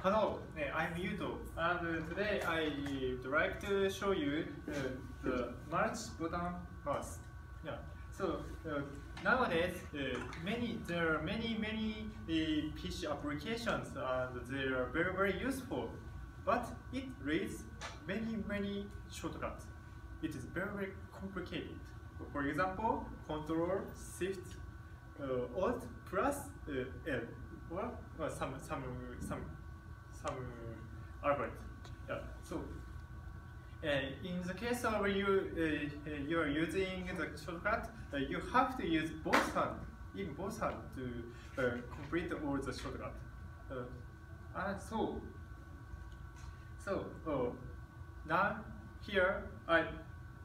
Hello, I'm Yuto, and today I would like to show you the March button mouse. Yeah. So nowadays, there are many PC applications, and they are very useful. But it needs many shortcuts. It is very complicated. For example, Control Shift Alt plus L, or some algorithm. Yeah. So in the case of you are using the shortcut, you have to use both hands, to complete all the shortcut. Now here I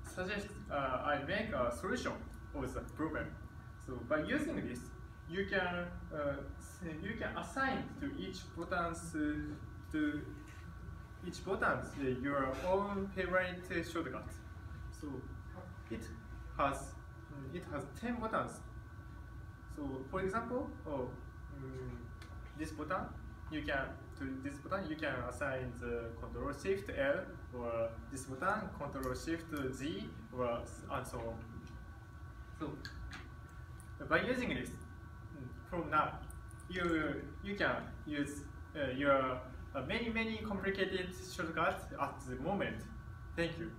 suggest I make a solution of the problem. So by using this, you can assign to each button your own favorite shortcut. So it has 10 buttons. So for example, this button you can assign the Control Shift L, or this button Control Shift Z, or and so on. So by using this, from now you can use your many complicated shortcuts at the moment. Thank you.